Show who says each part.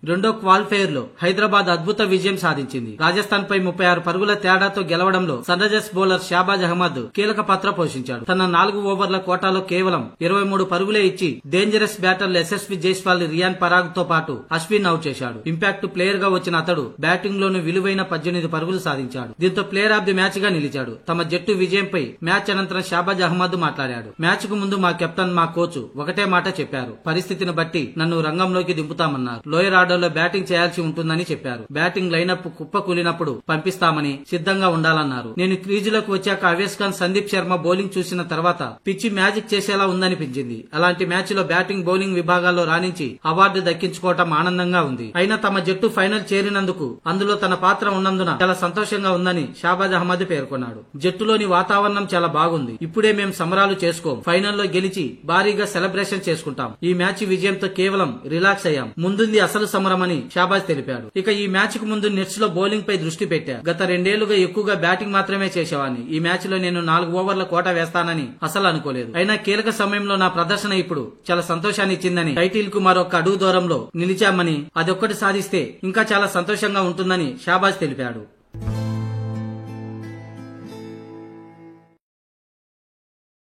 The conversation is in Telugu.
Speaker 1: రెండో క్వాలిఫైర్ లో హైదరాబాద్ అద్భుత విజయం సాధించింది. రాజస్థాన్ పై 36 పరుగుల తేడాతో గెలవడంలో Sunrisers bowler Shahbaz Ahmed కీలక పాత్ర పోషించాడు. తన 4 ఓవర్ల కోటాలో కేవలం 23 పరుగులే ఇచ్చి డేంజరస్ బ్యాటర్లు యశస్వి జైస్వాల్, రియాన్ పరాగ్ తో పాటు అశ్విన్ అవుట్ చేశాడు. ఇంపాక్ట్ ప్లేయర్ గా వచ్చిన అతడు బ్యాటింగ్ లోను విలువైన 18 పరుగులు సాధించాడు. దీంతో ప్లేయర్ ఆఫ్ ది మ్యాచ్ గా నిలిచాడు. తమ జట్టు విజయంపై మ్యాచ్ అనంతరం షాబాజ్ అహ్మద్ మాట్లాడాడు. మ్యాచ్ కు ముందు మా కెప్టెన్, మా కోచ్ ఒకటే మాట చెప్పారు, పరిస్థితిని బట్టి నన్ను రంగంలోకి దింపుతామన్నారు. లోయర్ ఆర్డర్ లో బ్యాటింగ్ చేయాల్సి ఉంటుందని చెప్పారు. బ్యాటింగ్ లైనప్ కుప్పకూలినప్పుడు పంపిస్తామని సిద్ధంగా ఉండాలన్నారు. నేను క్రీజులోకి వచ్చాక అవేస్ ఖాన్, సందీప్ శర్మ బౌలింగ్ చూసిన తర్వాత పిచ్చి మ్యాజిక్ చేసేలా ఉందనిపించింది. అలాంటి మ్యాచ్ లో బ్యాటింగ్, బౌలింగ్ విభాగాల్లో రాణించి అవార్డు దక్కించుకోవటం ఆనందంగా ఉంది. అయినా తమ జట్టు ఫైనల్ చేరినందుకు అందులో తన పాత్ర ఉన్నందున చాలా సంతోషంగా ఉందని షాబాజ్ అహ్మద్ పేర్కొన్నాడు. జట్టులోని వాతావరణం చాలా బాగుంది. ఇప్పుడే మేం సంబరాలు చేసుకోం. ఫైనల్లో గెలిచి భారీగా సెలబ్రేషన్ చేసుకుంటాం. ఈ మ్యాచ్ విజయంతో కేవలం రిలాక్స్ అయ్యాం. ముందుంది అసలు సమరమని షాబాజ్ తెలిపాడు. ఇక ఈ మ్యాచ్ కు ముందు నెట్స్ లో బౌలింగ్ పై దృష్టి పెట్టా. గత 2 ఏళ్లుగా ఎక్కువగా బ్యాటింగ్ మాత్రమే చేసేవాడిని. ఈ మ్యాచ్ లో నేను 4 ఓవర్ల కోట వేస్తానని అసలు అనుకోలేదు. అయినా కీలక సమయంలో నా ప్రదర్శన ఇప్పుడు చాలా సంతోషాన్ని ఇచ్చిందని, టైటిల్ కు మరొక అడుగు దూరంలో నిలిచామని, అదొక్కటి సాధిస్తే ఇంకా చాలా సంతోషంగా ఉంటుందని షాబాజ్ తెలిపాడు.